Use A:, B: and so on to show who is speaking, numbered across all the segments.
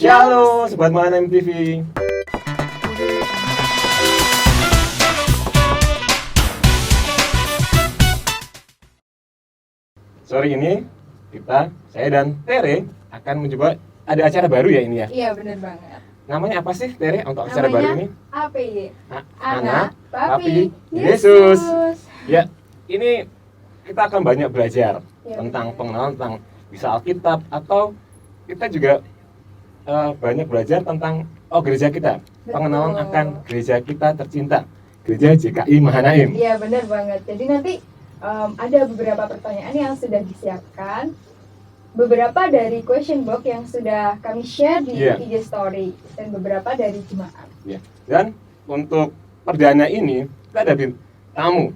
A: Shalom, Sobat Mahanem TV. Sore ini saya dan Tere akan mencoba ada acara baru ya ini ya?
B: Iya, benar banget.
A: Namanya apa sih Tere untuk acara baru ini?
B: APY.
A: Anak, Papi, Yesus. Ya, ini kita akan banyak belajar tentang pengenalan tentang bisa Alkitab, atau kita juga banyak belajar tentang gereja kita. Pengenalan akan gereja kita tercinta, Gereja JKI Mahanaim.
B: Iya, benar banget. Jadi nanti ada beberapa pertanyaan yang sudah disiapkan, beberapa dari question box yang sudah kami share di IG Story, dan beberapa dari jemaat.
A: Dan untuk perdana ini kita ada tamu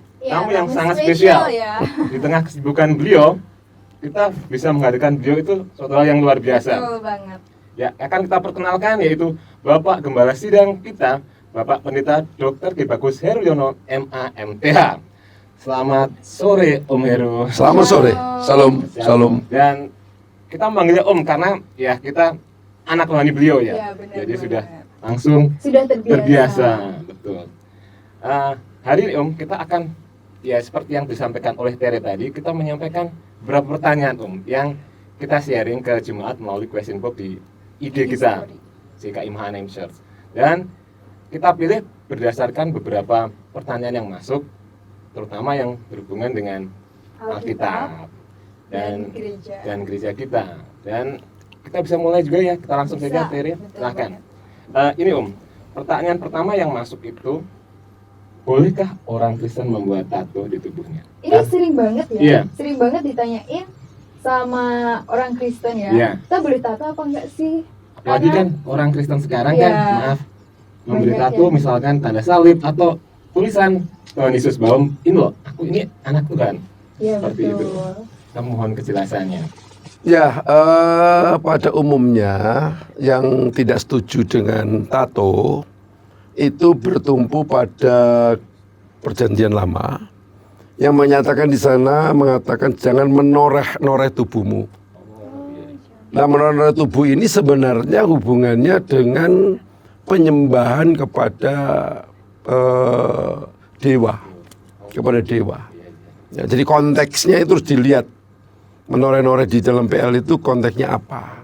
A: yang sangat
B: spesial
A: spesial.
B: ya.
A: Di tengah kesibukan beliau, kita bisa menghadirkan beliau itu suatu hal yang luar biasa.
B: Betul banget.
A: Ya, akan kita perkenalkan yaitu Bapak Gembala Sidang kita, Bapak Pendeta Dr. Ki Bagus Heruyono, MA/MTH. Selamat sore Om Heru.
C: Selamat sore. Salam.
A: Dan kita memanggilnya Om karena ya kita anak rohani beliau ya.
B: Iya, benar
A: Jadi
B: banget.
A: sudah langsung
B: Sudah terbiasa.
A: Betul. Hari ini Om, kita akan ya seperti yang disampaikan oleh Tere tadi, kita menyampaikan beberapa pertanyaan Om yang kita sharing ke jemaat melalui question box di IG kita, JKI Mahanaim Church. Dan kita pilih berdasarkan beberapa pertanyaan yang masuk, terutama yang berhubungan dengan Alkitab dan gereja kita. Dan kita bisa mulai juga ya, kita langsung saja Tere, silakan. Ini Om, pertanyaan pertama yang masuk itu, bolehkah orang Kristen membuat tato di tubuhnya?
B: Ini sering banget ya,
A: Iya.
B: sering banget ditanyain sama orang Kristen ya.
A: Iya.
B: Kita boleh tato apa enggak sih?
A: Apalagi kan
B: Karena-
A: orang Kristen sekarang
B: Iya.
A: kan, maaf, memberi
B: Banyak
A: tato
B: ya.
A: misalkan tanda salib atau tulisan Tuhan Yesus bahwa ini loh, aku ini anak Tuhan.
B: Iya,
A: Seperti
B: betul.
A: itu. Kita mohon kejelasannya.
C: Ya, pada umumnya yang tidak setuju dengan tato itu bertumpu pada Perjanjian Lama yang menyatakan di sana mengatakan jangan menoreh-noreh tubuhmu. Nah, menoreh tubuh ini sebenarnya hubungannya dengan penyembahan kepada dewa, Ya, jadi konteksnya itu harus dilihat. Menoreh-noreh di dalam PL itu konteksnya apa.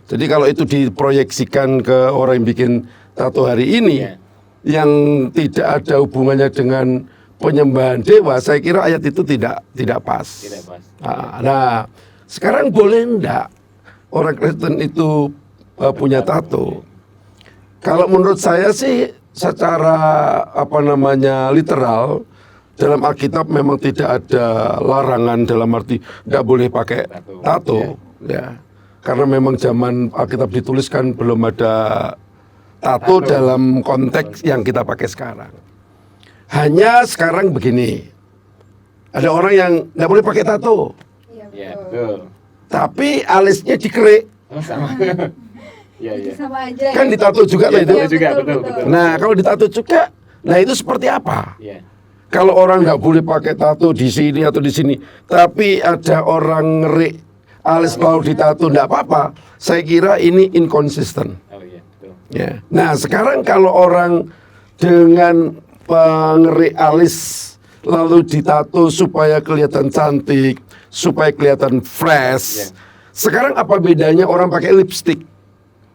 C: Jadi kalau itu diproyeksikan ke orang yang bikin tato hari ini, yang tidak ada hubungannya dengan penyembahan dewa, saya kira ayat itu tidak pas.
A: Tidak pas.
C: Nah, sekarang boleh enggak orang Kristen itu punya tato? Kalau menurut saya sih secara literal, dalam Alkitab memang tidak ada larangan dalam arti tidak boleh pakai tato, ya. Karena memang zaman Alkitab dituliskan belum ada tato dalam konteks yang kita pakai sekarang. Hanya sekarang begini, ada orang yang tidak boleh pakai tato,
B: Iya,
A: Ya,
B: betul.
A: betul.
C: tapi alisnya dikerik,
A: Oh, sama. Iya, iya.
B: Sama aja.
C: kan
B: ya.
C: ditato juga
A: Iya,
C: lah itu.
A: betul juga, betul.
C: Nah, kalau ditato juga, nah itu seperti apa?
A: Iya.
C: Kalau orang nggak boleh pakai tato di sini atau di sini, tapi ada orang ngerik alis mau ditato nggak apa-apa, saya kira ini inkonsisten.
A: Oh iya, betul.
C: Ya. Nah, sekarang kalau orang dengan pengerik alis lalu ditato supaya kelihatan cantik, supaya kelihatan fresh. Sekarang apa bedanya orang pakai lipstick?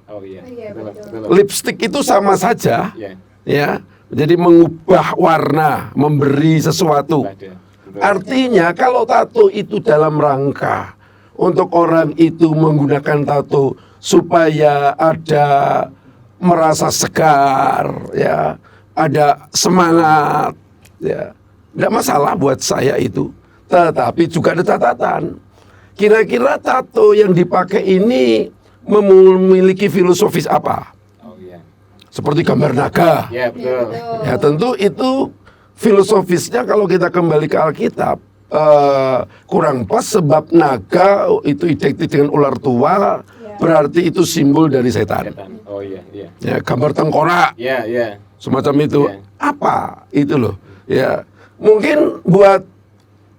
A: Oh iya.
B: Iya, betul.
C: Lipstick itu sama saja,
A: Iya.
C: ya. Jadi mengubah warna, memberi sesuatu.
A: Ada. Betul.
C: Artinya kalau tato itu dalam rangka untuk orang itu menggunakan tato supaya ada merasa segar, ya, ada semangat, ya, tidak masalah buat saya itu. Tetapi juga ada catatan. Kira-kira tato yang dipakai ini memiliki filosofis apa?
A: Oh iya.
C: Seperti gambar naga.
A: Iya, betul.
C: Ya tentu itu filosofisnya kalau kita kembali ke Alkitab kurang pas, sebab naga itu identik dengan ular tua, berarti itu simbol dari setan.
A: Setan. Oh iya, iya.
C: Ya, gambar tengkorak
A: Iya, iya.
C: semacam itu.
A: Iya.
C: Apa itu loh? Ya, mungkin buat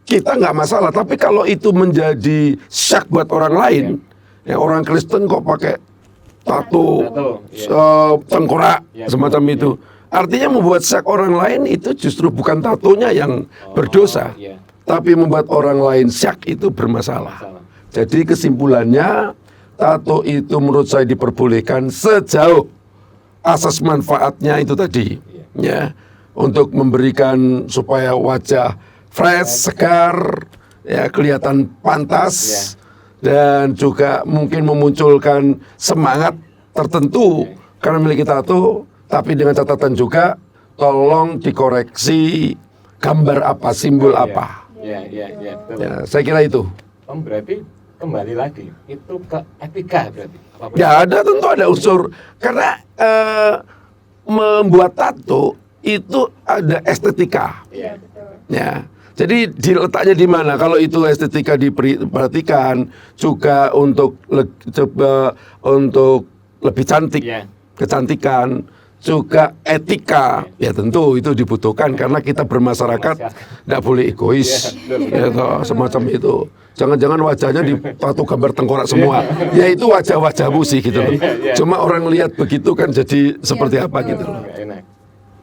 C: kita nggak masalah, tapi kalau itu menjadi syak buat orang lain, ya orang Kristen kok pakai tato, tengkorak,
A: Iya,
C: semacam
A: betul,
C: itu. Artinya membuat sak orang lain itu justru bukan tatonya yang berdosa,
A: iya.
C: tapi membuat orang lain syak itu bermasalah.
A: Masalah.
C: Jadi kesimpulannya, tato itu menurut saya diperbolehkan sejauh asas manfaatnya itu tadi, ya, untuk memberikan supaya wajah fresh, segar, ya, kelihatan pantas, dan juga mungkin memunculkan semangat tertentu karena memiliki tato. Tapi dengan catatan juga, tolong dikoreksi gambar apa, simbol apa.
A: Iya, betul.
C: Ya, saya kira itu.
A: Om, berarti kembali lagi itu ke etika berarti. Apa benar?
C: Ya ada, tentu ada unsur. Karena membuat tato itu ada estetika.
A: Iya.
B: betul.
C: Ya. Jadi diletaknya di mana? Kalau itu estetika diperhatikan juga untuk lebih cantik,
A: Iya.
C: kecantikan, juga etika, ya tentu itu dibutuhkan karena kita bermasyarakat tidak boleh egois, ya toh, semacam itu. Jangan-jangan wajahnya ditato gambar tengkorak semua, ya itu wajah-wajahmu sih gitu loh. Cuma orang lihat begitu kan jadi seperti apa gitu loh.
A: Nggak enak.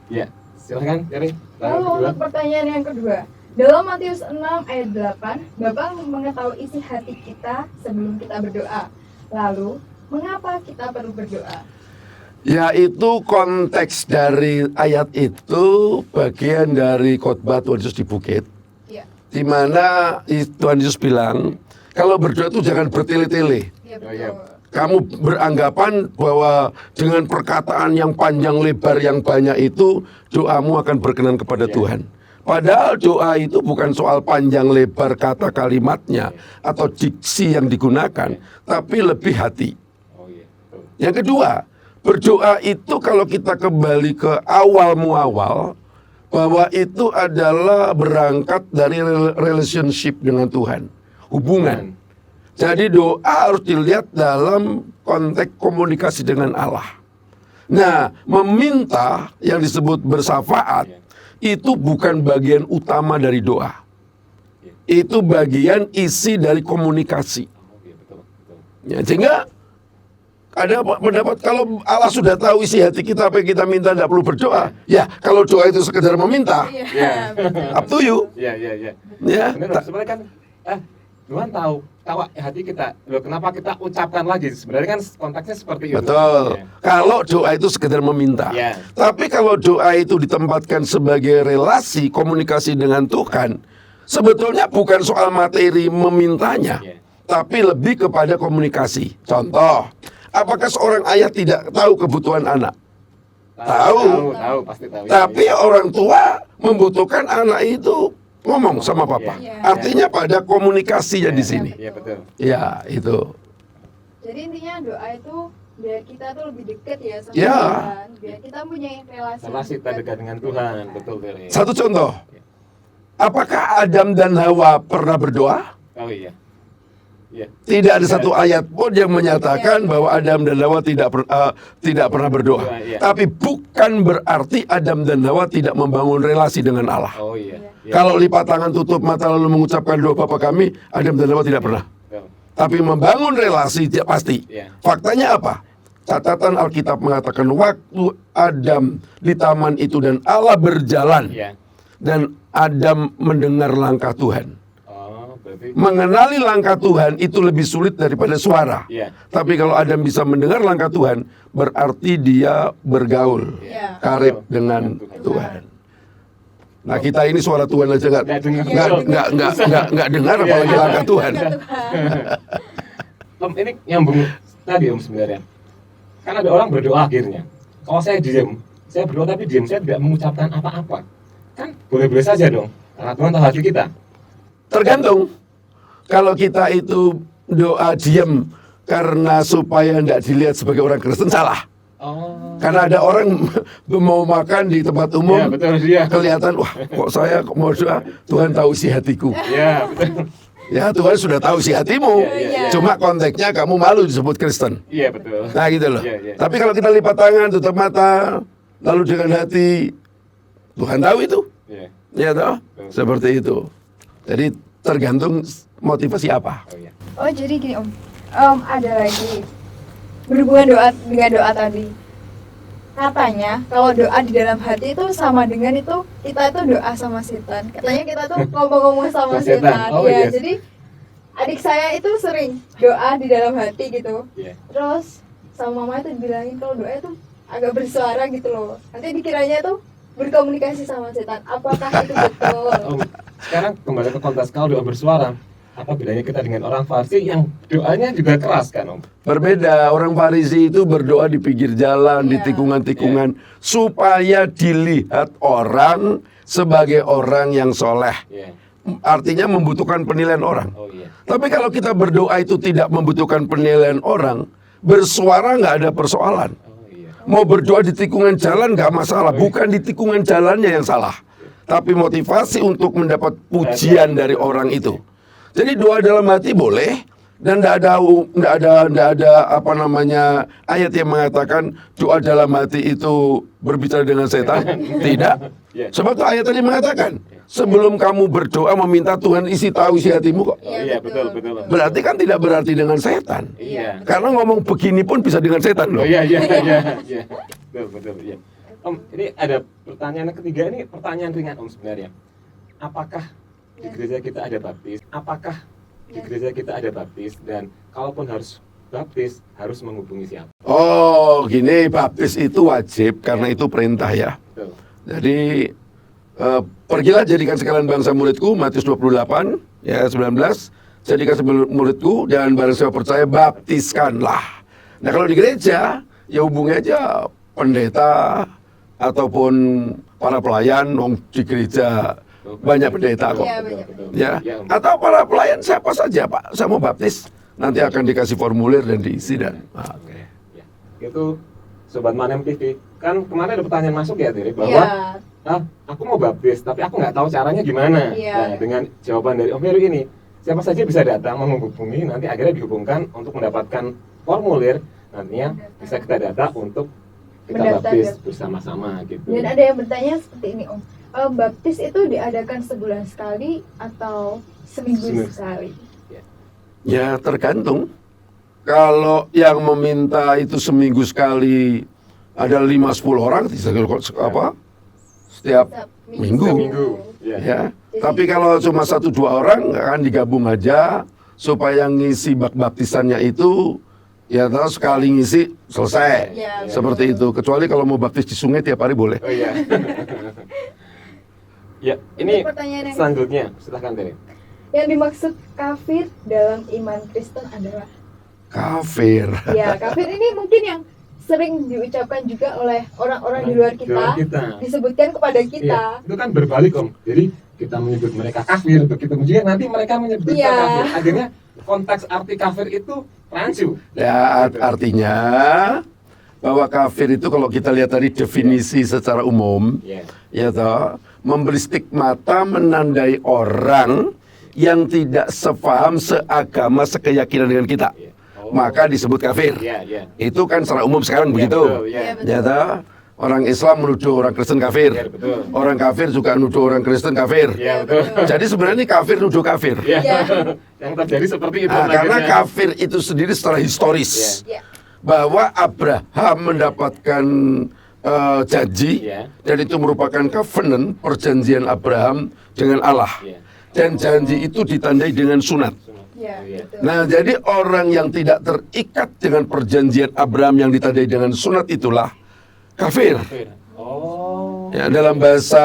A: Ya, silakan, Yari.
B: Lalu untuk pertanyaan yang kedua, dalam Matius 6 ayat 8, Bapak mengetahui isi hati kita sebelum kita berdoa. Lalu, mengapa kita perlu berdoa?
C: Ya itu konteks dari ayat itu bagian dari khotbah Tuhan Yesus di bukit,
B: Iya.
C: di mana Tuhan Yesus bilang kalau berdoa itu jangan bertele-tele.
B: Iya,
A: Oh, iya.
B: betul.
C: Kamu beranggapan bahwa dengan perkataan yang panjang lebar yang banyak itu doamu akan berkenan kepada Tuhan. Padahal doa itu bukan soal panjang lebar kata kalimatnya atau diksi yang digunakan, tapi lebih hati.
A: Oh iya, betul.
C: Yang kedua, berdoa itu kalau kita kembali ke awal muawal, bahwa itu adalah berangkat dari relationship dengan Tuhan, hubungan. Jadi doa harus dilihat dalam konteks komunikasi dengan Allah. Nah, meminta yang disebut bersafaat itu bukan bagian utama dari doa. Itu bagian isi dari komunikasi.
A: Oh iya, betul.
C: Ya, sehingga ada pendapat kalau Allah sudah tahu isi hati kita apa yang kita minta tidak perlu berdoa. Ya, kalau doa itu sekedar meminta,
B: Iya, betul.
C: up to you.
A: Iya.
C: Ya,
A: Benar, sebenarnya kan Tuhan tahu hati kita. Loh, kenapa kita ucapkan lagi? Sebenarnya kan konteksnya seperti itu.
C: betul.
A: Ya.
C: Kalau doa itu sekedar meminta.
A: Ya.
C: Tapi kalau doa itu ditempatkan sebagai relasi komunikasi dengan Tuhan, sebetulnya bukan soal materi memintanya,
A: Ya.
C: tapi lebih kepada komunikasi. Contoh, apakah seorang ayah tidak tahu kebutuhan anak? Tahu.
A: Pasti tahu.
C: Tapi orang tua membutuhkan anak itu ngomong sama papa.
B: Iya.
C: Artinya pada komunikasinya di sini.
A: Iya, betul.
C: Ya, itu.
B: Jadi intinya doa itu biar kita tuh lebih dekat ya sama
C: Ya.
B: Tuhan, biar kita punya relasi
A: Terdekat dengan Tuhan, betul, Teri.
C: Satu contoh. Apakah Adam dan Hawa pernah berdoa?
A: Oh iya. Iya.
C: Tidak ada satu ayat pun yang menyatakan bahwa Adam dan Hawa tidak pernah berdoa.
A: Iya.
C: Tapi bukan berarti Adam dan Hawa tidak membangun relasi dengan Allah.
A: Oh iya. Iya.
C: Kalau lipat tangan tutup mata lalu mengucapkan doa Bapa kami, Adam dan Hawa tidak pernah.
A: Betul.
C: Tapi membangun relasi tidak pasti.
A: Iya.
C: Faktanya apa? Catatan Alkitab mengatakan waktu Adam di taman itu dan Allah berjalan
A: Iya.
C: dan Adam mendengar langkah Tuhan.
A: Oh, berarti
C: Mengenali langkah Tuhan itu lebih sulit daripada suara.
A: Iya.
C: Tapi kalau Adam bisa mendengar langkah Tuhan, berarti dia bergaul,
B: Iya.
C: karib dengan Tuhan. Nah, kita ini suara Tuhan aja nggak dengar, apalagi langkah Tuhan.
A: Om, ini nyambung tadi Om sebenarnya. Kan ada orang berdoa akhirnya. Kalau saya diam, saya berdoa tapi diam, saya tidak mengucapkan apa-apa. Kan boleh-boleh saja dong. Karena Tuhan tahu hati kita.
C: Tergantung. Kalau kita itu doa diam karena supaya tidak dilihat sebagai orang Kristen, salah.
A: Oh.
C: Karena ada orang mau makan di tempat umum,
A: Iya, betul dia.
C: kelihatan, wah kok saya mau doa, Tuhan tahu isi hatiku.
A: Iya, betul.
C: Ya Tuhan sudah tahu isi hatimu,
A: Iya.
C: cuma konteksnya kamu malu disebut Kristen.
A: Iya, betul.
C: Nah gitu loh.
A: Iya.
C: Tapi kalau kita lipat tangan, tutup mata, lalu dengan hati, Tuhan tahu itu.
A: Iya.
C: Ya toh, seperti itu. Jadi tergantung motivasi apa.
A: Oh iya.
B: Oh jadi gini Om, ada lagi. berhubungan dengan doa tadi. Katanya kalau doa di dalam hati itu sama dengan itu kita itu doa sama setan. Katanya kita tuh ngomong-ngomong sama setan.
A: Oh,
B: Ya,
A: yes.
B: jadi adik saya itu sering doa di dalam hati gitu.
A: Iya.
B: Terus sama mama itu dibilangin kalau doa itu agak bersuara gitu loh. Nanti dikiranya tuh berkomunikasi sama setan. Apakah itu betul?
A: Om, sekarang kembali ke konteks kalau doa bersuara. Apa bedanya kita dengan orang Farsi yang doanya juga keras kan Om?
C: Berbeda, orang Farisi itu berdoa di pinggir jalan, di
B: Iya.
C: tikungan-tikungan, supaya dilihat orang sebagai orang yang soleh.
A: Iya.
C: Artinya membutuhkan penilaian orang.
A: Oh iya.
C: Tapi kalau kita berdoa itu tidak membutuhkan penilaian orang, bersuara nggak ada persoalan.
A: Oh iya.
C: Mau berdoa di tikungan jalan nggak masalah, bukan di tikungan jalannya yang salah, tapi motivasi untuk mendapat pujian dari orang itu. Jadi doa dalam hati boleh, dan tidak ada apa namanya ayat yang mengatakan doa dalam hati itu berbicara dengan setan. Tidak. Sebab itu ayat tadi mengatakan sebelum kamu berdoa meminta Tuhan isi tahu isi hatimu kok.
A: Oh iya, betul.
C: Berarti kan tidak berarti dengan setan.
A: Iya.
C: Karena ngomong begini pun bisa dengan setan
A: Oh
C: loh.
A: iya. Betul iya. Om, ini ada pertanyaan yang ketiga, ini pertanyaan ringan Om sebenarnya. Apakah di gereja kita ada baptis? Apakah di gereja kita ada baptis, dan kalaupun harus baptis harus menghubungi siapa?
C: Oh, gini, baptis itu wajib karena itu perintah ya.
A: Betul.
C: Jadi pergilah jadikan sekalian bangsa muridku, Matius 28 ya 19. Jadikan muridku dan barang siapa percaya baptiskanlah. Nah, kalau di gereja ya hubungi aja pendeta ataupun para pelayan, di gereja banyak pendeta kok.
B: Iya, banyak.
C: Ya,
A: Om.
C: atau para pelayan siapa saja, Pak, saya mau baptis. Nanti akan dikasih formulir dan diisi dan
A: Oke. Ya. Itu Sobat Manem TV. Kan kemarin ada pertanyaan masuk ya, Tiri, bahwa
B: Iya.
A: aku mau baptis, tapi aku nggak tahu caranya gimana.
B: Iya.
A: Nah, dengan jawaban dari Om Heru ini, siapa saja bisa datang menghubungi, nanti akhirnya dihubungkan untuk mendapatkan formulir. Nantinya bisa kita data untuk kita
B: Mendaftar,
A: baptis
B: ya.
A: bersama-sama gitu.
B: Dan ada yang bertanya seperti ini Om. Baptis itu diadakan sebulan sekali atau seminggu sekali?
C: ya tergantung. Kalau yang meminta itu seminggu sekali ada 5-10 orang, apa? Setiap minggu.
A: Seminggu. Ya.
C: Ya. Tapi kalau cuma 1-2 orang akan digabung aja supaya ngisi bak baptisannya itu ya terus sekali ngisi selesai.
B: Ya,
C: Seperti itu. Kecuali kalau mau baptis di sungai tiap hari boleh.
A: Oh iya. Ya, ini
B: Untuk pertanyaan yang
A: selanjutnya, silahkan Tiri.
B: Yang dimaksud kafir dalam iman Kristen adalah
C: Kafir.
B: ya kafir ini mungkin yang sering diucapkan juga oleh orang-orang di luar kita, disebutkan kepada kita.
A: Iya, itu kan berbalik Om. Jadi kita menyebut mereka kafir, begitu juga nanti mereka menyebut kita
B: Iya.
A: kafir. Akhirnya konteks arti kafir itu rancu.
C: Ya artinya bahwa kafir itu kalau kita lihat tadi definisi secara umum,
A: Iya.
C: ya toh, memberi stigmata menandai orang yang tidak sepaham, seagama, sekeyakinan dengan kita.
A: Iya. Oh.
C: Maka disebut kafir.
A: Iya, iya.
C: Itu kan secara umum sekarang
A: Iya,
C: begitu.
A: betul, iya.
B: Iya, betul.
C: Ya toh, orang Islam menuduh orang Kristen kafir.
A: Iya, betul.
C: Orang kafir juga menuduh orang Kristen kafir.
A: Iya, betul.
C: Jadi sebenarnya ini kafir nuduh kafir.
A: Iya.
B: Iya.
A: Yang terjadi seperti itu.
C: Nah, karena
A: akhirnya.
C: kafir itu sendiri secara historis.
B: Ya.
C: Bahwa Abraham mendapatkan janji,
A: Iya.
C: dan itu merupakan covenant, perjanjian Abraham dengan Allah.
A: Iya.
C: Dan janji itu ditandai dengan sunat.
B: Ya,
A: Iya.
B: betul.
C: Nah, jadi orang yang tidak terikat dengan perjanjian Abraham yang ditandai dengan sunat itulah kafir.
A: Kafir. Oh.
C: Ya, dalam bahasa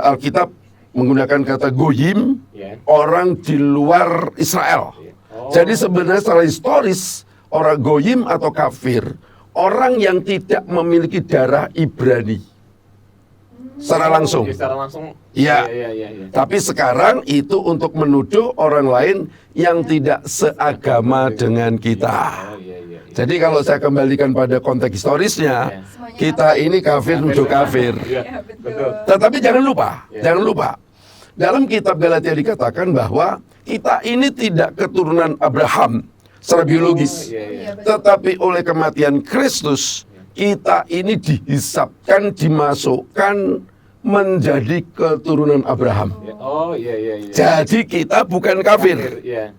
C: Alkitab menggunakan kata goyim,
A: Iya.
C: orang di luar Israel.
A: Iya. Oh.
C: Jadi sebenarnya secara historis orang goyim atau kafir, orang yang tidak memiliki darah Ibrani secara langsung.
A: Jadi secara langsung.
C: Iya.
A: Iya.
C: Tapi sekarang itu untuk menuduh orang lain yang tidak seagama dengan kita.
A: Oh, iya.
C: Jadi kalau saya kembalikan pada konteks historisnya,
B: Semuanya
C: kita ini kafir nuduh kafir.
A: Iya,
B: Ya, betul.
A: betul.
C: Tetapi jangan lupa,
A: Ya.
C: jangan lupa. Dalam kitab Galatia dikatakan bahwa kita ini tidak keturunan Abraham secara biologis.
A: Iya, iya.
B: Iya, betul.
C: Tetapi oleh kematian Kristus, kita ini dihisapkan, dimasukkan menjadi keturunan Abraham.
A: Iya. Oh, iya.
C: Jadi kita bukan kafir.
A: Iya.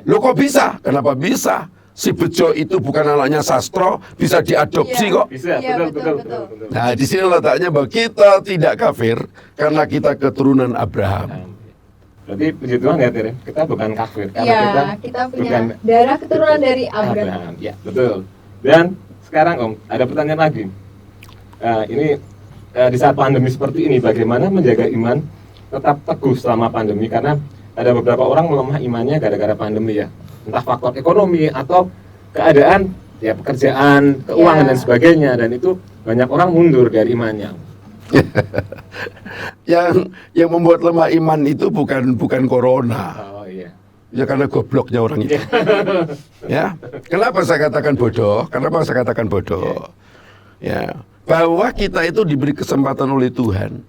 C: Loh kok bisa? Kenapa bisa? si Bejo itu bukan anaknya Sastro, bisa diadopsi
B: Iya.
C: kok.
A: Bisa,
B: Iya,
A: betul,
B: betul,
A: betul,
B: betul.
A: betul.
C: Nah, di sini letaknya bahwa kita tidak kafir karena kita keturunan Abraham.
A: Berarti puji Tuhan ya Tir, kita bukan kafir karena
B: Iya,
A: kita
B: kita punya
A: bukan
B: darah keturunan dari Abraham.
A: Abraham. Ya, betul. Dan sekarang Om, ada pertanyaan lagi. Ini di saat pandemi seperti ini, bagaimana menjaga iman tetap teguh selama pandemi? Karena ada beberapa orang melemah imannya gara-gara pandemi ya. Entah faktor ekonomi atau keadaan ya pekerjaan, keuangan
B: Ya.
A: dan sebagainya, dan itu banyak orang mundur dari imannya.
C: Yang membuat lemah iman itu bukan corona.
A: Oh iya.
C: Ya karena gobloknya orang itu. Ya. Kenapa saya katakan bodoh? Kenapa saya katakan bodoh? Ya, bahwa kita itu diberi kesempatan oleh Tuhan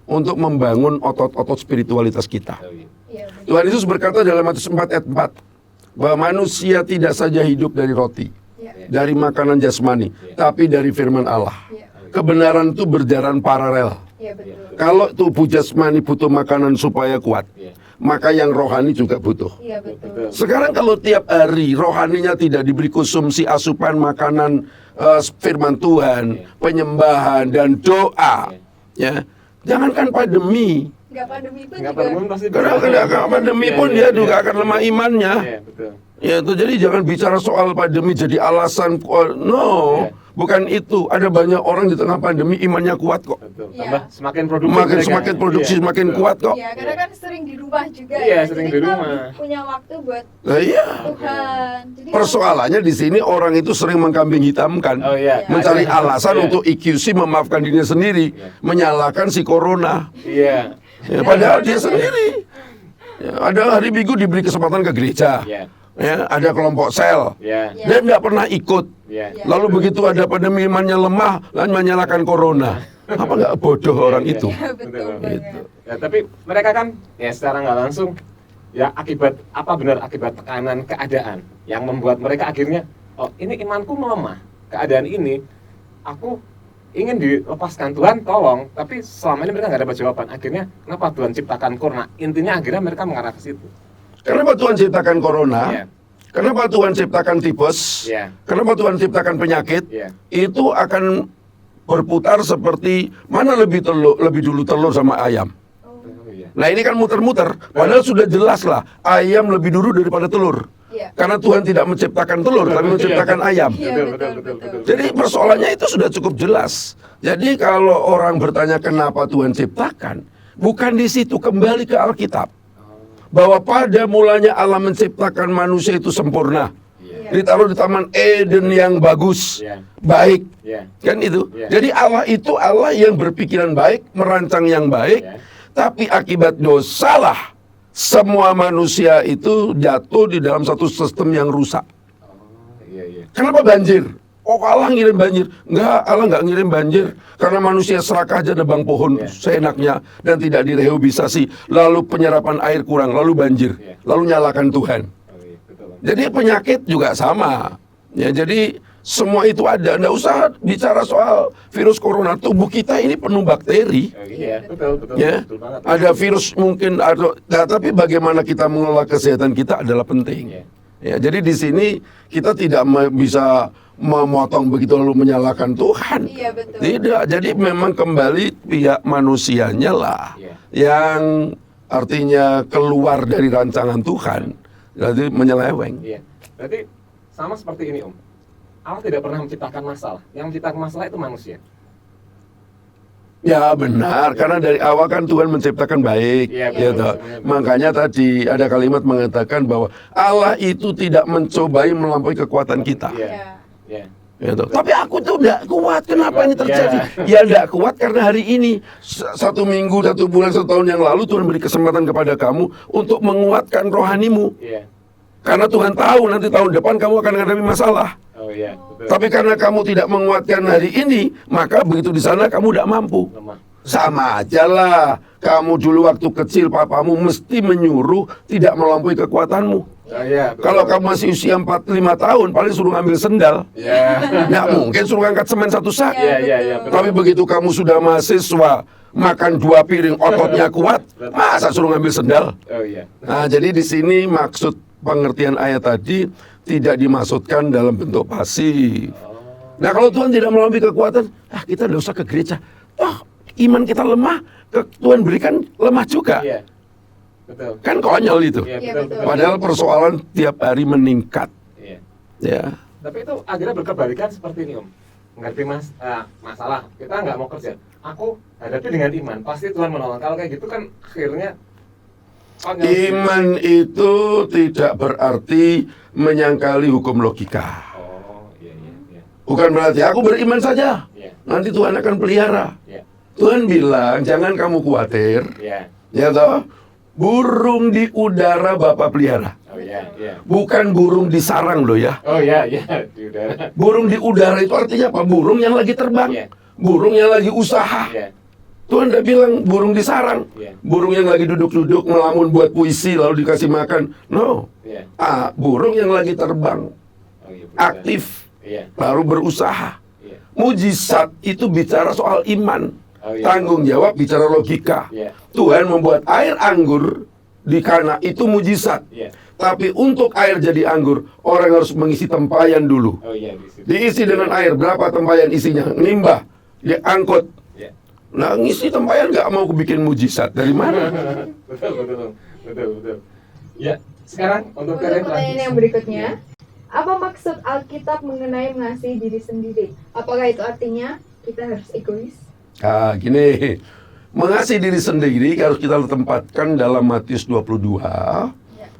C: untuk membangun otot-otot spiritualitas kita.
A: Oh, iya.
B: Iya, betul.
C: Tuhan Yesus berkata dalam Matius 4 ayat 4 bahwa manusia tidak saja hidup dari roti,
B: Iya.
C: dari makanan jasmani, tapi dari firman Allah.
B: Iya.
C: Kebenaran itu berjalan paralel.
B: Iya, betul.
C: Kalau tubuh jasmani butuh makanan supaya kuat,
A: Iya.
C: maka yang rohani juga butuh.
B: Iya, betul.
C: Sekarang kalau tiap hari rohaninya tidak diberi konsumsi asupan makanan firman Tuhan, penyembahan dan doa, ya, jangankan pandemi,
B: Enggak pandemi pun
A: Nggak
B: juga.
A: pandemi pasti
C: karena pandemi
A: Iya,
C: pun
A: iya,
C: dia
A: iya.
C: juga akan lemah imannya.
A: Iya, betul.
C: Ya itu jadi jangan bicara soal pandemi jadi alasan, no,
A: Iya.
C: bukan itu. Ada banyak orang di tengah pandemi imannya kuat kok,
A: Betul.
B: Iya.
A: Tambah semakin produktif
C: semakin
A: mereka.
C: produksi
A: Iya,
C: semakin
A: betul.
C: kuat kok.
B: Iya, karena kan sering di rumah juga
A: Iya,
B: ya.
A: sering
B: Jadi
A: di
B: kita
A: rumah.
B: punya waktu buat
C: Nah, iya.
B: Tuhan. Jadi
C: Persoalannya di sini orang itu sering mengkambing hitamkan,
A: Oh iya.
C: mencari
A: Ada-
C: alasan
A: iya.
C: untuk EQC memaafkan dirinya sendiri,
A: Iya.
C: menyalahkan si corona.
A: Iya.
C: Ya, padahal dia sendiri. Ya, ada hari Minggu diberi kesempatan ke gereja.
A: Iya.
C: Ya, ada kelompok sel.
A: Iya.
B: Iya.
C: Dia nggak pernah ikut.
A: Iya.
B: Iya.
C: Lalu begitu ada pandemi imannya lemah, lalu menyalahkan corona. Apa nggak bodoh orang
A: Iya,
C: itu?
B: Iya, betul banget.
C: Gitu.
A: Ya, tapi mereka kan ya secara nggak langsung ya akibat apa benar akibat tekanan keadaan yang membuat mereka akhirnya oh ini imanku melemah, keadaan ini aku ingin dilepaskan Tuhan tolong, tapi selama ini mereka nggak dapat jawaban. Akhirnya kenapa Tuhan ciptakan corona? Intinya akhirnya mereka mengarah ke situ.
C: Kenapa Tuhan ciptakan corona?
A: Iya.
C: Kenapa Tuhan ciptakan tipes?
A: Iya.
C: Kenapa Tuhan ciptakan penyakit?
A: Iya.
C: Itu akan berputar seperti mana lebih dulu telur sama ayam.
B: Oh,
A: Oh, iya.
C: Nah ini kan muter-muter. Padahal sudah jelas lah ayam lebih dulu daripada telur.
B: iya.
C: Karena Tuhan tidak menciptakan telur, tapi menciptakan ayam.
B: Iya,
A: Betul,
B: betul,
A: betul, betul,
B: betul.
A: betul.
C: Jadi persoalannya itu sudah cukup jelas. Jadi kalau orang bertanya kenapa Tuhan ciptakan, bukan di situ, kembali ke Alkitab. Bahwa pada mulanya Allah menciptakan manusia itu sempurna.
A: Iya.
C: Ditaruh di taman Eden yang bagus,
A: Iya.
C: baik.
A: Iya.
C: Kan itu.
A: Iya.
C: Jadi Allah itu Allah yang berpikiran baik, merancang yang baik,
A: Iya.
C: tapi akibat dosalah semua manusia itu jatuh di dalam satu sistem yang rusak.
A: Oh, iya, iya.
C: Kenapa banjir? Oh Allah ngirim banjir. Enggak, Allah nggak ngirim banjir. Karena manusia serakah aja nebang pohon
A: Iya.
C: seenaknya dan tidak direhabilitasi. Lalu penyerapan air kurang, lalu banjir.
A: Iya.
C: Lalu nyalakan Tuhan.
A: Oh, iya, betul.
C: Jadi penyakit juga sama. Ya, jadi semua itu ada. Nggak usah bicara soal virus corona. Tubuh kita ini penuh bakteri.
A: Oh, iya, betul, betul,
C: Ya,
A: betul banget.
C: ada virus mungkin ada. Nah, tapi bagaimana kita mengelola kesehatan kita adalah penting.
A: Iya.
C: Ya, jadi di sini kita tidak bisa memotong begitu lalu menyalahkan Tuhan.
B: Iya, betul.
C: Tidak. Jadi memang kembali pihak manusianya lah
A: Iya.
C: yang artinya keluar dari rancangan Tuhan. Jadi menyeleweng.
A: Iya. Berarti sama seperti ini, Om. Allah tidak pernah menciptakan masalah. Yang menciptakan masalah itu manusia.
C: Ya benar, karena dari awal kan Tuhan menciptakan baik.
A: Iya,
C: Ya,
A: betul.
C: toh.
A: Betul.
C: Makanya tadi ada kalimat mengatakan bahwa Allah itu tidak mencobai melampaui kekuatan kita.
A: Iya.
B: Iya.
A: Iya.
C: Ya, toh. Tapi aku tuh tidak kuat. Kenapa ini
A: Iya.
C: terjadi? Ya tidak kuat karena hari ini 1 minggu, 1 bulan, 1 tahun yang lalu Tuhan beri kesempatan kepada kamu untuk menguatkan rohanimu.
A: Iya.
C: Karena Tuhan tahu nanti tahun depan kamu akan menghadapi masalah.
A: Oh iya, betul.
C: Tapi karena kamu tidak menguatkan hari ini, maka begitu di sana kamu tidak mampu.
A: Lemah.
C: Sama aja lah. Kamu dulu waktu kecil papamu mesti menyuruh tidak melampaui kekuatanmu.
A: Oh iya. betul.
C: Kalau kamu masih usia 4-5 tahun, paling suruh ngambil sendal.
A: Iya.
C: Nggak mungkin suruh angkat semen 1 sak.
A: Iya, iya, iya, betul.
C: Tapi begitu kamu sudah mahasiswa, makan 2 piring ototnya kuat, masa suruh ngambil sendal?
A: Oh iya.
C: Nah, jadi di sini maksud pengertian ayat tadi tidak dimaksudkan dalam bentuk pasif.
A: Oh,
C: Nah kalau Tuhan tidak melalui kekuatan, kita tidak usah ke gereja. Toh iman kita lemah, Tuhan berikan lemah juga.
A: iya. Betul.
C: Kan konyol itu.
A: Iya,
B: Iya,
A: betul,
B: betul.
A: betul.
C: Padahal persoalan tiap hari meningkat.
A: Iya.
C: Ya.
A: Tapi itu akhirnya berkebalikan seperti ini Om. Mengerti masalah, kita nggak mau kerja. Aku hadapi dengan iman, pasti Tuhan menolong. Kalau kayak gitu kan akhirnya konyol.
C: Iman itu tidak berarti menyangkali hukum logika.
A: Oh, iya, iya, iya.
C: Bukan berarti aku beriman saja,
A: Iya,
C: nanti Tuhan akan pelihara.
A: iya,
C: Tuhan bilang jangan kamu khawatir,
A: iya.
C: ya toh. Burung di udara Bapak pelihara.
A: Oh iya, iya.
C: Bukan burung di sarang loh ya.
A: Oh iya, iya, di udara.
C: Burung di udara itu artinya apa? Burung yang lagi terbang.
A: Iya.
C: Burung yang lagi usaha.
A: Iya,
C: Tuhan udah bilang burung di sarang.
A: iya,
C: Burung yang lagi duduk-duduk melamun buat puisi lalu dikasih makan. No.
A: iya.
C: Burung yang lagi terbang,
A: Oh iya, betul.
C: aktif,
A: Iya,
C: lalu berusaha.
A: iya.
C: Mujizat itu bicara soal iman.
A: Oh iya.
C: Tanggung jawab bicara logika.
A: Iya,
C: Tuhan membuat air anggur di Kana itu mujizat.
A: iya.
C: Tapi untuk air jadi anggur, orang harus mengisi tempayan dulu.
A: Oh iya, di situ.
C: Diisi dengan air, berapa tempayan isinya? Nimbah, diangkut.
A: Iya.
C: Nah, ngisi tempayan nggak mau bikin mujizat. Dari mana?
A: Betul, betul, betul, betul. Ya, sekarang untuk
B: Untuk pertanyaan yang berikutnya, apa maksud Alkitab mengenai mengasihi diri sendiri? Apakah itu artinya kita harus egois?
C: Nah, gini. Mengasihi diri sendiri harus kita tempatkan dalam Matius 22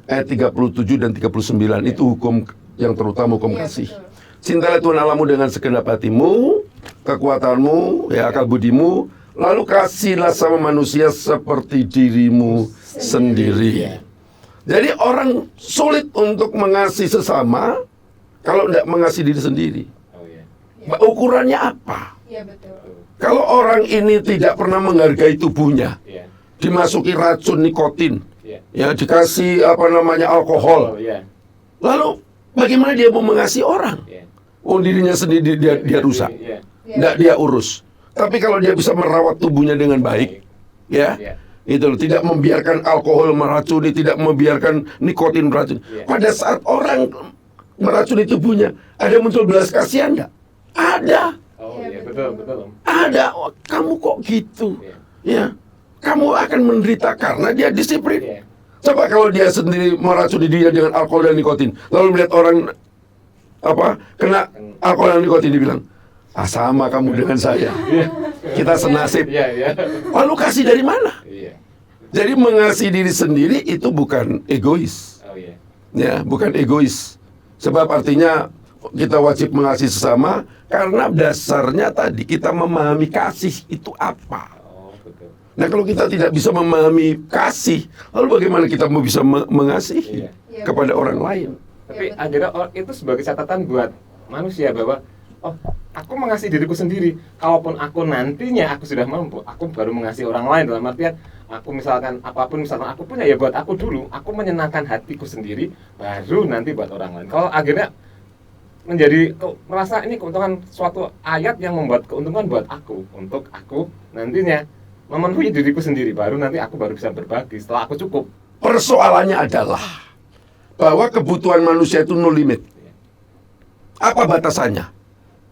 C: ayat 37 dan 39. Itu hukum yang terutama, hukum
B: Iya,
C: kasih.
B: betul.
C: Cintalah Tuhan Allahmu dengan segenap hatimu, kekuatanmu, ya akal budimu, lalu kasihlah sama manusia seperti dirimu sendiri. Jadi orang sulit untuk mengasihi sesama kalau tidak mengasihi diri sendiri.
A: Oh iya.
C: Ukurannya apa?
B: Iya, betul.
C: Kalau orang ini tidak pernah menghargai tubuhnya,
A: Iya.
C: dimasuki racun nikotin,
A: Iya.
C: ya dikasih alkohol,
A: Oh iya.
C: lalu bagaimana dia mau mengasihi orang?
A: Iya.
C: Oh dirinya sendiri dia rusak,
A: Iya.
C: tidak dia urus. Tapi kalau dia bisa merawat tubuhnya dengan baik, ya,
A: Iya.
C: itu loh, tidak membiarkan alkohol meracuni, tidak membiarkan nikotin meracuni.
A: Iya.
C: Pada saat orang meracuni tubuhnya, ada muncul belas kasihan nggak? Ada.
A: Oh
B: Iya,
A: iya,
B: betul.
A: betul, betul Om.
C: Ada. Oh, kamu kok gitu?
A: Iya.
C: Ya, kamu akan menderita karena dia disiplin.
A: Iya.
C: Coba kalau dia sendiri meracuni dia dengan alkohol dan nikotin, lalu melihat orang kena alkohol dan nikotin, dibilang, sama kamu dengan saya, kita senasib.
A: Iya, iya.
C: Lalu kasih dari mana?
A: Iya.
C: Jadi mengasihi diri sendiri itu bukan egois,
A: Oh iya.
C: ya, bukan egois. Sebab artinya kita wajib mengasihi sesama karena dasarnya tadi kita memahami kasih itu apa.
A: Oh, betul.
C: Nah kalau kita tidak bisa memahami kasih, lalu bagaimana kita mau bisa mengasihi
A: Iya.
B: Iya,
C: kepada orang lain?
A: Tapi
B: betul.
A: akhirnya itu sebagai catatan buat manusia bahwa aku mengasihi diriku sendiri. Kalaupun aku nantinya aku sudah mampu, aku baru mengasihi orang lain. Dalam artian aku misalkan apapun misalkan aku punya, ya buat aku dulu. Aku menyenangkan hatiku sendiri, baru nanti buat orang lain. Kalau akhirnya menjadi merasa ini keuntungan suatu ayat yang membuat keuntungan buat aku, untuk aku nantinya memenuhi diriku sendiri, baru nanti aku baru bisa berbagi setelah aku cukup.
C: Persoalannya adalah bahwa kebutuhan manusia itu no limit. Apa batasannya?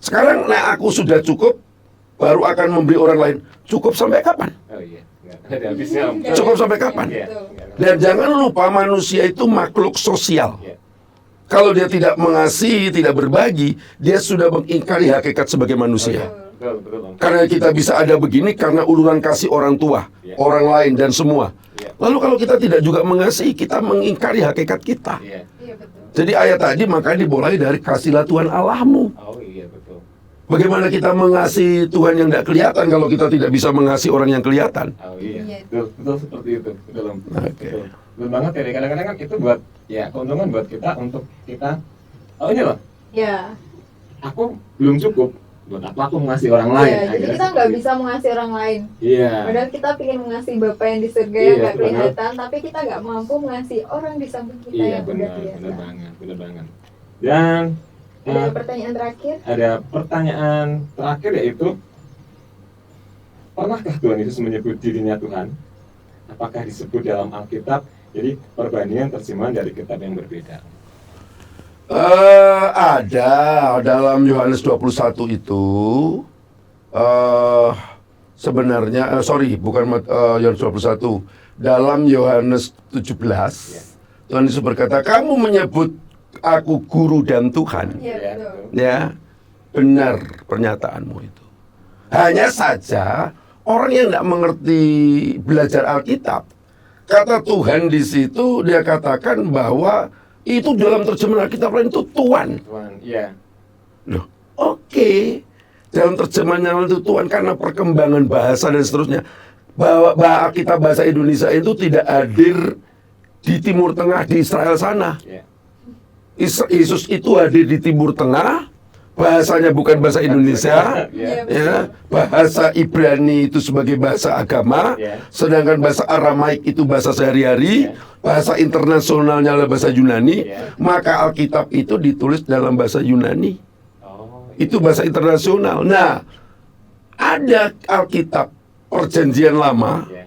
C: Sekarang aku sudah cukup, baru akan memberi orang lain. Cukup sampai kapan?
A: Oh iya, nggak ada habisnya Om.
C: Cukup sampai kapan?
A: Iya.
C: Dan jangan lupa manusia itu makhluk sosial.
A: Iya.
C: Kalau dia tidak mengasihi, tidak berbagi, dia sudah mengingkari hakikat sebagai manusia.
A: Betul, betul Om.
C: Karena kita bisa ada begini karena uluran kasih orang tua,
A: Iya.
C: orang lain dan semua.
A: Iya.
C: Lalu kalau kita tidak juga mengasihi, kita mengingkari hakikat kita.
A: Iya.
B: Iya, betul.
C: Jadi ayat tadi makanya dimulai dari kasihlah Tuhan Allahmu.
A: Oh iya, betul.
C: Bagaimana kita mengasihi Tuhan yang tidak kelihatan kalau kita tidak bisa mengasihi orang yang kelihatan?
A: Oh iya,
B: Iya.
A: betul, betul seperti itu, betul Om.
C: Oke.
A: Betul. Betul banget ya. Kadang-kadang kan itu buat ya keuntungan buat kita untuk kita. Oh ini loh,
B: Ya.
A: aku belum cukup. Buat apa aku mengasihi orang lain?
B: Iya, jadi
A: Akhirnya
B: kita nggak
A: seperti
B: bisa mengasihi orang lain.
A: itu. Iya.
B: Padahal kita ingin mengasihi Bapa yang di surga
A: Iya,
B: yang nggak
A: benar.
B: kelihatan, tapi kita nggak mampu mengasihi orang di samping kita
A: Iya
B: yang udah
A: benar,
B: kelihatan.
A: benar banget, benar banget. Dan
B: Ada pertanyaan terakhir?
A: ada pertanyaan terakhir, yaitu pernahkah Tuhan Yesus menyebut dirinya Tuhan? Apakah disebut dalam Alkitab? Jadi perbandingan terjemahan dari kitab yang berbeda.
C: Ada dalam Yohanes 21 itu sebenarnya bukan Yohanes 21, dalam Yohanes 17 Tuhan Yesus berkata, kamu menyebut aku guru dan Tuhan.
B: Iya, betul.
C: Ya, benar pernyataanmu itu. Hanya saja orang yang tidak mengerti belajar Alkitab, kata Tuhan di situ dia katakan bahwa itu dalam terjemahan Alkitab lain itu Tuhan.
A: Tuhan, iya.
C: Loh, oke. Dalam terjemahan yang lain itu Tuhan karena perkembangan bahasa dan seterusnya. Bahwa Alkitab bahasa Indonesia itu tidak hadir di Timur Tengah, di Israel sana.
A: Iya.
C: Yesus itu hadir di Timur Tengah, bahasanya bukan bahasa Indonesia,
A: Iya.
C: ya, bahasa Ibrani itu sebagai bahasa agama,
A: Iya.
C: sedangkan bahasa Aramaik itu bahasa sehari-hari,
A: Iya.
C: bahasa internasionalnya adalah bahasa Yunani,
A: Iya.
C: maka Alkitab itu ditulis dalam bahasa Yunani,
A: Oh,
C: itu bahasa internasional. Nah, ada Alkitab Perjanjian Lama
A: iya.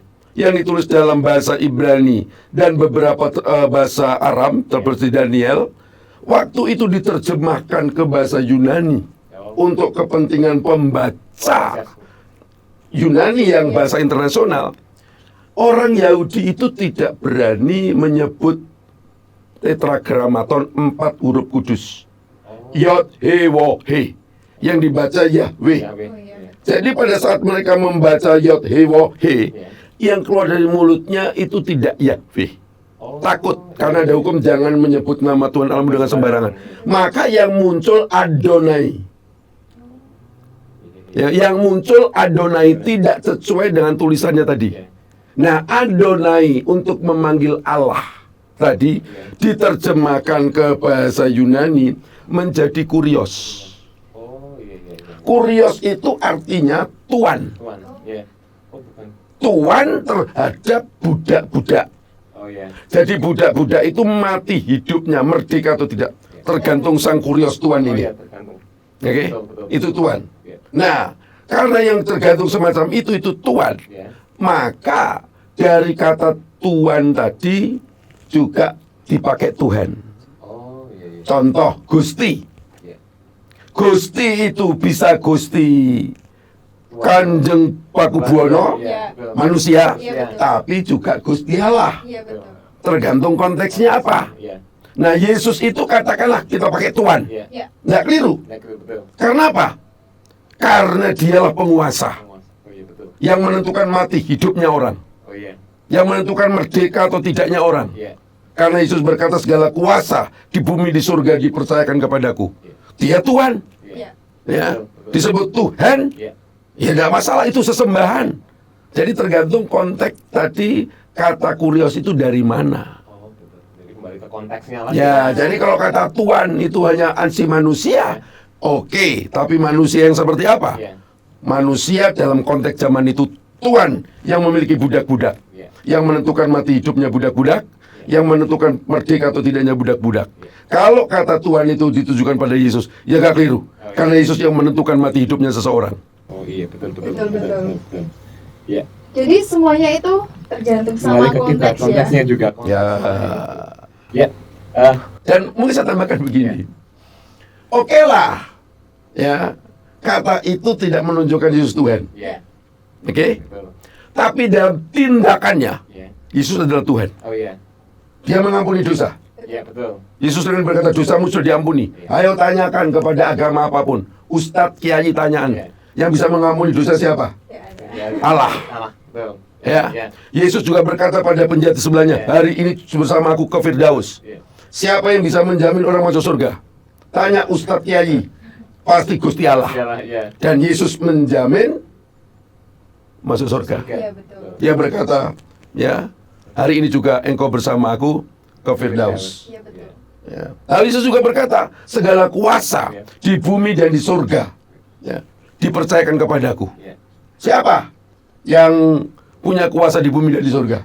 C: yang ditulis dalam bahasa Ibrani dan beberapa bahasa Aram seperti Daniel, waktu itu diterjemahkan ke bahasa Yunani
A: Oh.
C: untuk kepentingan pembaca Yunani yang bahasa internasional. Orang Yahudi itu tidak berani menyebut tetragramaton 4 huruf kudus,
A: Oh,
C: Yod, He, Wo, He, yang dibaca Yahweh.
A: Yahweh.
B: Oh, iya.
C: Jadi pada saat mereka membaca Yod, He, Wo, He,
A: Iya.
C: yang keluar dari mulutnya itu tidak Yahweh.
A: Oh,
C: Takut karena ada hukum jangan menyebut nama Tuhan Allahmu dengan sembarangan. Maka yang muncul Adonai. Ya, yang muncul Adonai tidak sesuai dengan tulisannya tadi.
A: Iya.
C: Nah, Adonai untuk memanggil Allah tadi diterjemahkan ke bahasa Yunani menjadi kurios.
A: Oh, iya, iya, iya.
C: Kurios itu artinya tuan.
A: Tuhan, iya. Oh, bukan.
C: Tuan terhadap budak-budak.
A: Oh, iya.
C: Jadi budak-budak itu mati hidupnya, merdeka atau tidak, tergantung sang kurios tuan
A: Oh,
C: ini.
A: iya, tergantung.
C: Oke,
A: Betul, betul.
C: itu tuan.
A: Iya.
C: Nah, karena yang tergantung semacam itu tuan,
A: Iya.
C: maka dari kata tuan tadi juga dipakai Tuhan.
A: Oh, iya, iya.
C: Contoh Gusti.
A: Iya.
C: Gusti itu bisa Gusti
A: Tuhan.
C: Kanjeng Pakubuwono,
A: Iya, betul.
C: manusia,
B: Iya, betul.
C: tapi juga Gusti Allah.
B: Iya, betul.
C: Tergantung konteksnya apa.
A: Iya.
C: Nah, Yesus itu katakanlah kita pakai Tuhan.
A: Iya.
B: Iya.
C: Nggak keliru.
A: Nah, betul.
C: Karena apa? Karena dialah penguasa
A: Oh, iya, betul.
C: yang menentukan mati hidupnya orang,
A: Oh, iya.
C: yang menentukan merdeka atau tidaknya orang.
A: Iya.
C: Karena Yesus berkata segala kuasa di bumi di surga dipercayakan kepadaku. Dia Tuhan,
B: Iya.
C: ya.
A: Betul, betul.
C: Disebut Tuhan,
A: Iya.
C: ya tidak masalah, itu sesembahan. Jadi tergantung konteks tadi kata kurios itu dari mana.
A: Oh, betul. Jadi kembali ke konteksnya lagi.
C: Ya, jadi kalau kata Tuhan itu hanya ansi manusia, oke, tapi manusia yang seperti apa?
A: Iya.
C: Manusia dalam konteks zaman itu Tuhan yang memiliki budak-budak,
A: Iya.
C: yang menentukan mati hidupnya budak-budak, yang menentukan merdeka atau tidaknya budak-budak. Kalau kata Tuhan itu ditujukan pada Yesus, ya gak keliru. Karena Yesus yang menentukan mati hidupnya seseorang.
A: Oh, iya, betul, betul.
B: Betul, betul.
A: Iya.
B: Jadi semuanya itu tergantung
A: Kembali
B: sama
A: ke kita,
B: konteks ya.
A: konteksnya juga.
C: Ya.
A: Ya.
C: Dan mungkin saya tambahkan begini. Oke lah, ya, kata itu tidak menunjukkan Yesus Tuhan.
A: Iya.
C: Oke?
A: Betul.
C: Tapi dalam tindakannya,
A: Iya.
C: Yesus adalah Tuhan.
A: Oh, iya.
C: Dia mengampuni dosa.
A: Iya, betul.
C: Yesus dengan berkata, dosamu sudah diampuni. Ayo tanyakan kepada agama apapun. Ustadz, kiai tanyaan.
A: Iya.
C: Yang bisa mengampuni dosa siapa?
B: Ya, ada.
A: Iya.
C: Allah.
A: Allah. Betul.
C: Ya.
A: Iya.
C: Yesus juga berkata pada penjahat sebelahnya,
A: Iya.
C: hari ini bersama aku ke Firdaus.
A: Iya.
C: Siapa yang bisa menjamin orang masuk surga? Tanya Ustadz kiai. Pasti Gusti Allah.
A: Iyalah, iya.
C: Dan Yesus menjamin masuk surga.
B: Iya, betul.
C: Dia berkata, ya, hari ini juga engkau bersama aku ke Firdaus.
B: Iya, betul.
C: Ya. Lalu Yesus juga berkata, segala kuasa di bumi dan di surga, ya, dipercayakan kepadaku.
A: Iya.
C: Siapa yang punya kuasa di bumi dan di surga?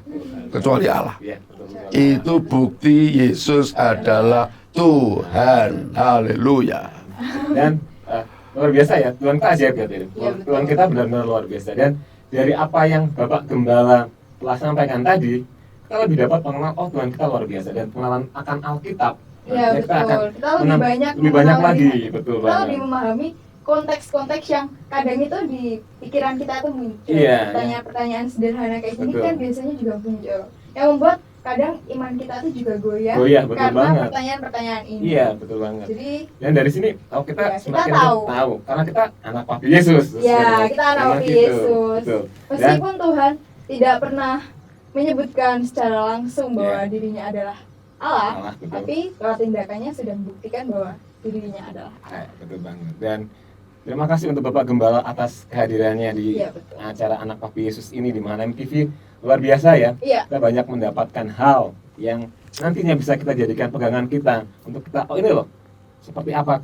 C: Kecuali Allah.
A: Iya, betul.
C: Itu bukti Yesus adalah Tuhan. Haleluya.
A: Dan luar biasa ya, Tuhan kita ajaib ya, Tim.
B: Iya, betul.
A: Tuhan kita benar-benar luar biasa. Dan dari apa yang Bapak Gembala telah sampaikan tadi, kita lebih dapat pengenalan, oh Tuhan kita luar biasa, dan pengenalan akan Alkitab.
B: Iya
A: Kita akan
B: betul. Kita lebih banyak
A: lebih banyak
B: memahami-
A: lagi, betul
B: Kita
A: banget.
B: lebih memahami konteks-konteks yang kadang itu di pikiran kita tuh muncul.
A: Iya,
B: Pertanyaan-pertanyaan sederhana kayak gini
A: Betul.
B: kan biasanya juga muncul. Yang membuat kadang iman kita tuh juga goyah,
A: Goyah, betul
B: karena
A: banget.
B: pertanyaan-pertanyaan ini.
A: Iya, betul banget.
B: Jadi
A: Dan dari sini, oh kita
B: Iya, kita
A: semakin
B: tahu.
A: karena kita anak Papi Yesus.
B: ya kita anak
A: Memang gitu,
B: Yesus.
A: betul. Dan
B: Meskipun Tuhan tidak pernah menyebutkan secara langsung bahwa
A: Iya.
B: dirinya adalah Allah,
A: Allah, betul.
B: tapi lewat tindakannya sudah membuktikan bahwa dirinya adalah Allah.
A: Betul banget. Dan terima kasih untuk Bapak Gembala atas kehadirannya di
B: Iya betul.
A: acara Anak Papi Yesus ini di mana MTV luar biasa ya.
B: Iya.
A: Kita banyak mendapatkan hal yang nantinya bisa kita jadikan pegangan kita untuk kita, oh ini loh, seperti apa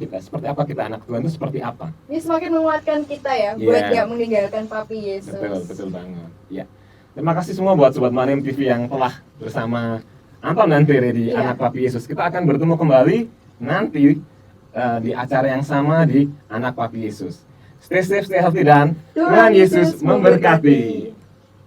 A: kita anak Tuhan itu seperti apa.
B: Ini semakin menguatkan kita ya
A: Iya.
B: buat gak meninggalkan Papi Yesus.
A: Betul banget. Ya. Terima kasih semua buat Sobat Manem TV yang telah bersama Anton dan Tere di
B: Iya.
A: Anak Papi Yesus. Kita akan bertemu kembali nanti di acara yang sama di Anak Papi Yesus. Stay safe, stay healthy, dan Tuhan Yesus memberkati.